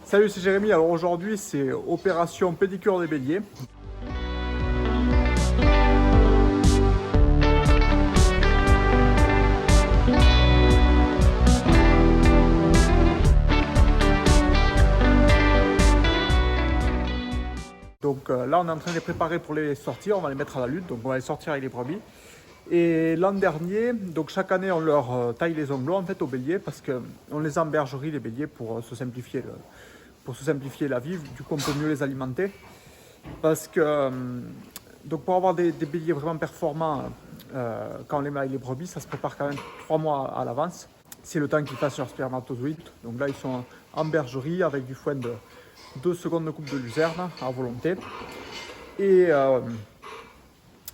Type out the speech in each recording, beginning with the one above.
Salut, c'est Jérémy. Alors aujourd'hui, c'est opération pédicure des béliers. Donc là, on est en train de les préparer pour les sortir. On va les mettre à la lutte. Donc on va les sortir avec les brebis. Et l'an dernier, donc chaque année, on leur taille les ongles en fait aux béliers parce qu'on les a en bergerie les béliers pour se simplifier la vie. Du coup, on peut mieux les alimenter parce que donc pour avoir des béliers vraiment performants quand on les met avec les brebis, ça se prépare quand même 3 mois à l'avance. C'est le temps qu'ils fassent leur spermatozoïde. Donc là, ils sont en bergerie avec du foin de 2 secondes de coupe de luzerne à volonté.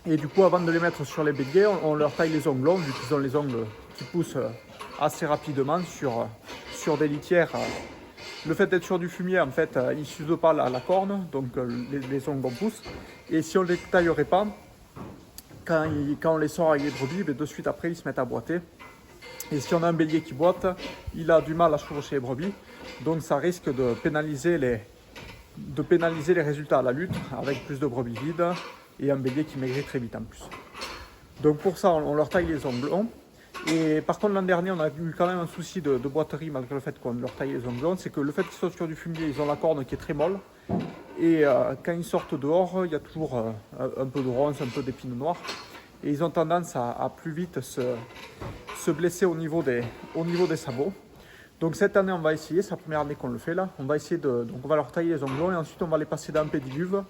Et du coup, avant de les mettre sur les béliers, on leur taille les ongles longs, vu qu'ils ont les ongles qui poussent assez rapidement sur des litières. Le fait d'être sur du fumier, en fait, ils ne s'usent pas la corne, donc les ongles poussent. Et si on ne les taillerait pas, quand on les sort avec les brebis, de suite après, ils se mettent à boiter. Et si on a un bélier qui boite, il a du mal à chevaucher les brebis. Donc ça risque de pénaliser les résultats à la lutte, avec plus de brebis vides et un bélier qui maigrit très vite en plus. Donc pour ça, on leur taille les ongles longs. Et par contre, l'an dernier, on a eu quand même un souci de boiterie malgré le fait qu'on leur taille les ongles longs. C'est que le fait qu'ils soient sur du fumier, ils ont la corne qui est très molle. Et quand ils sortent dehors, il y a toujours un peu de ronces, un peu d'épines noires. Et ils ont tendance à plus vite se blesser au niveau des sabots. Donc cette année, on va essayer, c'est la première année qu'on le fait là, on va essayer donc on va leur tailler les ongles longs et ensuite on va les passer dans un pédiluve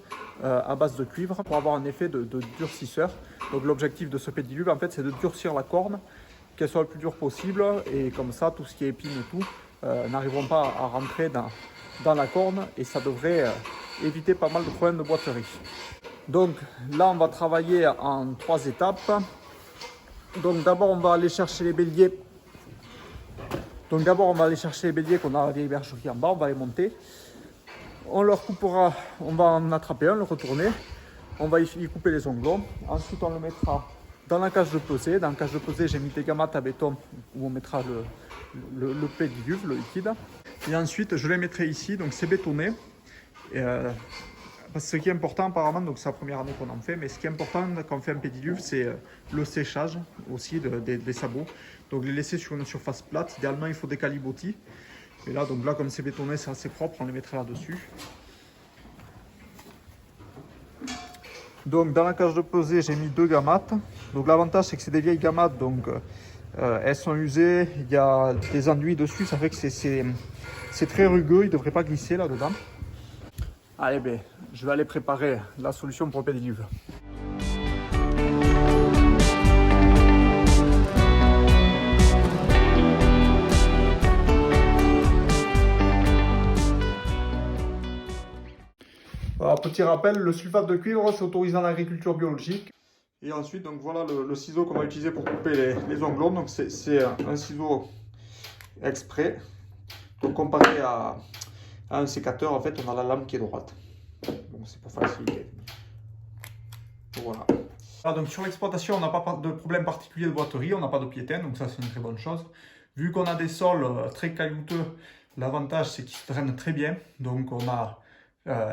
à base de cuivre pour avoir un effet de durcisseur. Donc l'objectif de ce pédiluve, en fait, c'est de durcir la corne, qu'elle soit le plus dure possible, et comme ça, tout ce qui est épines et tout n'arriveront pas à rentrer dans la corne, et ça devrait éviter pas mal de problèmes de boiterie. Donc là, on va travailler en 3 étapes. Donc d'abord, on va aller chercher les béliers. Qu'on a à la vieille bergerie en bas, on va les monter. On leur coupera, on va en attraper un, le retourner. On va y couper les ongles longs. Ensuite, on le mettra dans la cage de pesée. Dans la cage de pesée, j'ai mis des gamates à béton où on mettra le pédiluve, le liquide. Et ensuite, je les mettrai ici, donc c'est bétonné. Parce que ce qui est important apparemment, donc c'est la première année qu'on en fait, mais ce qui est important quand on fait un pédiluve, c'est le séchage aussi des sabots. Donc les laisser sur une surface plate, idéalement il faut des calibotis. Et là, donc là comme c'est bétonné, c'est assez propre, on les mettrait là-dessus. Donc dans la cage de pesée, j'ai mis 2 gamates. Donc l'avantage c'est que c'est des vieilles gamates, donc elles sont usées, il y a des enduits dessus, ça fait que c'est très rugueux, il ne devrait pas glisser là-dedans. Allez, ben, je vais aller préparer la solution pour le pédiluve. Alors, petit rappel, le sulfate de cuivre, c'est autorisé en agriculture biologique. Et ensuite, donc voilà le ciseau qu'on va utiliser pour couper les ongles longs. Donc c'est un ciseau exprès. Donc comparé à un sécateur, en fait, on a la lame qui est droite. Donc c'est pour faciliter. Voilà. Alors, donc sur l'exploitation, on n'a pas de problème particulier de boiterie, on n'a pas de piétin, donc ça c'est une très bonne chose. Vu qu'on a des sols très caillouteux, l'avantage c'est qu'ils se drainent très bien. Donc on a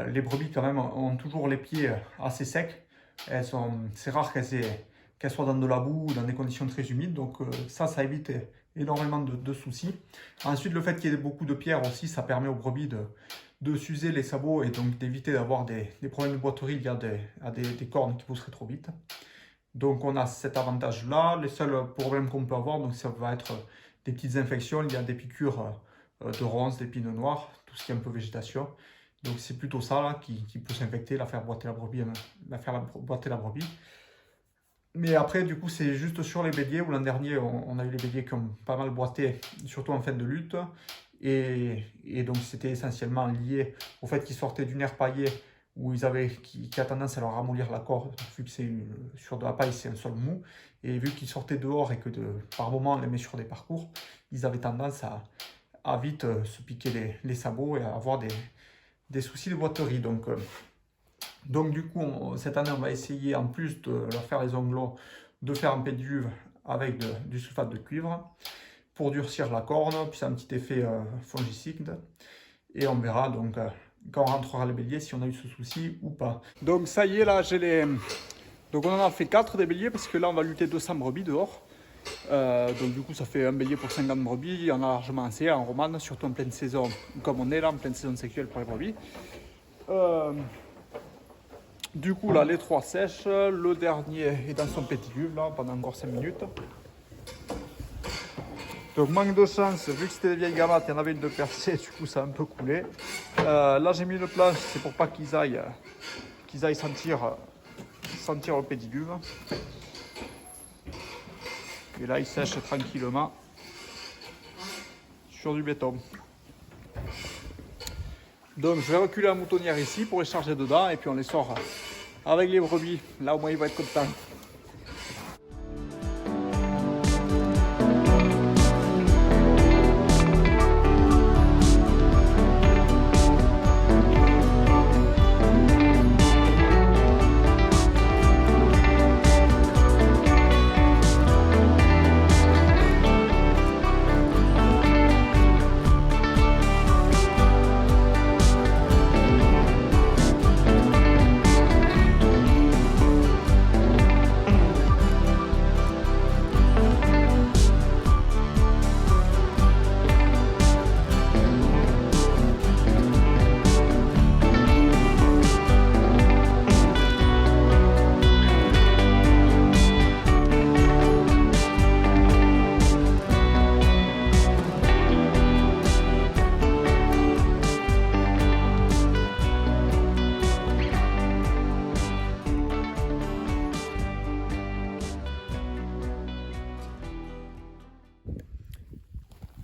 les brebis quand même ont toujours les pieds assez secs. C'est rare qu'elles soient dans de la boue ou dans des conditions très humides, donc ça évite énormément de soucis. Ensuite, le fait qu'il y ait beaucoup de pierres aussi, ça permet aux brebis de s'user les sabots et donc d'éviter d'avoir des problèmes de boiterie liés à des cornes qui pousseraient trop vite. Donc on a cet avantage-là. Les seuls problèmes qu'on peut avoir, donc ça va être des petites infections, il y a des piqûres de ronces, d'épines noires, tout ce qui est un peu végétation. Donc c'est plutôt ça là, qui peut s'infecter, la faire boiter la brebis. Mais après, du coup, c'est juste sur les béliers, où l'an dernier, on a eu les béliers qui ont pas mal boité, surtout en fin de lutte. Et donc, c'était essentiellement lié au fait qu'ils sortaient d'une aire paillée qui a tendance à leur ramollir la corde, vu que sur de la paille, c'est un sol mou. Et vu qu'ils sortaient dehors et que par moment, on les met sur des parcours, ils avaient tendance à vite se piquer les sabots et à avoir des soucis de boiterie. Donc du coup, cette année, on va essayer, en plus de leur faire les ongles longs, de faire un pédiluve avec du sulfate de cuivre pour durcir la corne, puis c'est un petit effet fongicide. Et on verra donc quand on rentrera les béliers si on a eu ce souci ou pas. Donc ça y est, là j'ai les... Donc on en a fait 4 des béliers parce que là on va lutter 200 brebis dehors. Donc du coup ça fait un bélier pour 50 brebis, il y en a largement assez en romane, surtout en pleine saison, comme on est là en pleine saison sexuelle pour les brebis. Du coup là les 3 sèches, le dernier est dans son pédiluve là pendant encore 5 minutes. Donc manque de chance, vu que c'était des vieilles gamates, il y en avait une de percée, du coup ça a un peu coulé. Là j'ai mis une planche, c'est pour pas qu'ils aillent sentir le pédiluve. Et là, il sèche tranquillement sur du béton. Donc, je vais reculer la moutonnière ici pour les charger dedans et puis on les sort avec les brebis. Là, au moins, il va être content.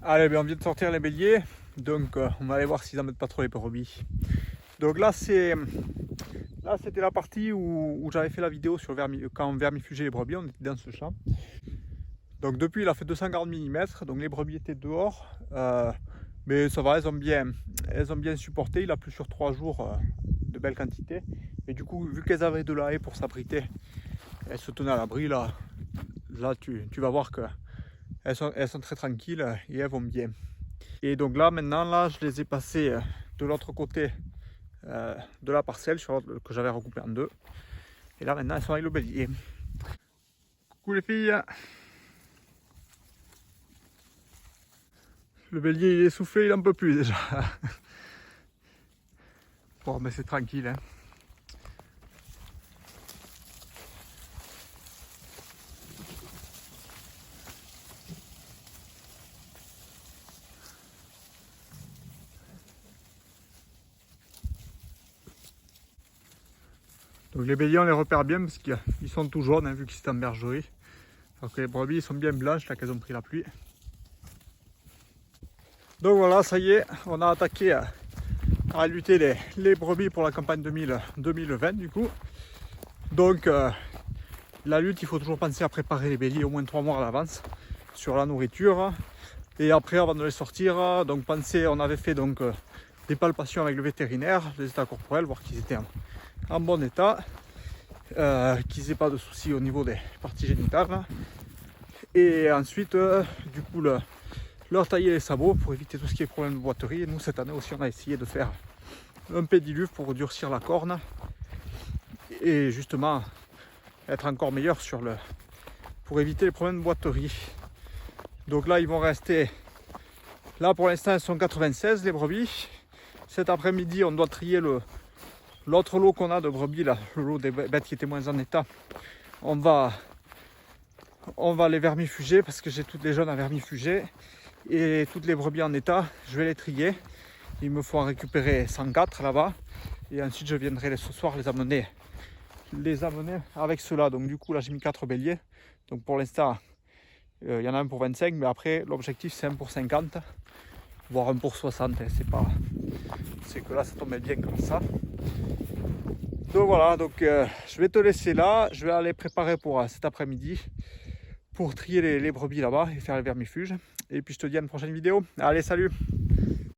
Allez, ben on vient de sortir les béliers, donc on va aller voir s'ils n'embêtent pas trop les brebis. Donc là, c'était la partie où j'avais fait la vidéo sur quand on vermifugeait les brebis, on était dans ce champ. Donc depuis, il a fait 240 mm, donc les brebis étaient dehors, mais ça va, elles ont bien supporté. Il a plu sur 3 jours de belle quantité, et du coup, vu qu'elles avaient de la haie pour s'abriter, elles se tenaient à l'abri. Là tu vas voir que elles sont très tranquilles et elles vont bien. Et donc là maintenant, là, je les ai passées de l'autre côté de la parcelle que j'avais recoupé en 2. Et là maintenant elles sont avec le bélier. Coucou les filles. Le bélier il est essoufflé, il n'en peut plus déjà. Bon mais c'est tranquille hein. Donc les béliers on les repère bien parce qu'ils sont tout jaunes hein, vu qu'ils sont en bergerie. Alors que les brebis sont bien blanches là qu'elles ont pris la pluie. Donc voilà, ça y est, on a attaqué à lutter les brebis pour la campagne 2020 du coup. Donc la lutte, il faut toujours penser à préparer les béliers au moins 3 mois à l'avance sur la nourriture. Et après avant de les sortir, donc on avait fait donc des palpations avec le vétérinaire, les états corporels, voir qu'ils étaient en bon état, qu'ils n'aient pas de soucis au niveau des parties génitales. Et ensuite, du coup, leur tailler les sabots pour éviter tout ce qui est problème de boiterie. Et nous, cette année aussi, on a essayé de faire un pédiluve pour durcir la corne et justement être encore meilleur pour éviter les problèmes de boiterie. Donc là, ils vont rester. Là, pour l'instant, elles sont 96 les brebis. Cet après-midi, on doit trier l'autre lot qu'on a de brebis, là, le lot des bêtes qui étaient moins en état. On va les vermifuger parce que j'ai toutes les jeunes à vermifuger. Et toutes les brebis en état, je vais les trier. Il me faut en récupérer 104 là-bas. Et ensuite, je viendrai ce soir les amener avec ceux-là. Donc du coup, là, j'ai mis 4 béliers. Donc pour l'instant, il y en a un pour 25. Mais après, l'objectif, c'est un pour 50. Voire un pour 60. Hein, c'est que là, ça tombait bien comme ça. Donc voilà, donc, je vais te laisser là. Je vais aller préparer pour cet après-midi pour trier les brebis là-bas et faire les vermifuges. Et puis je te dis à une prochaine vidéo. Allez, salut!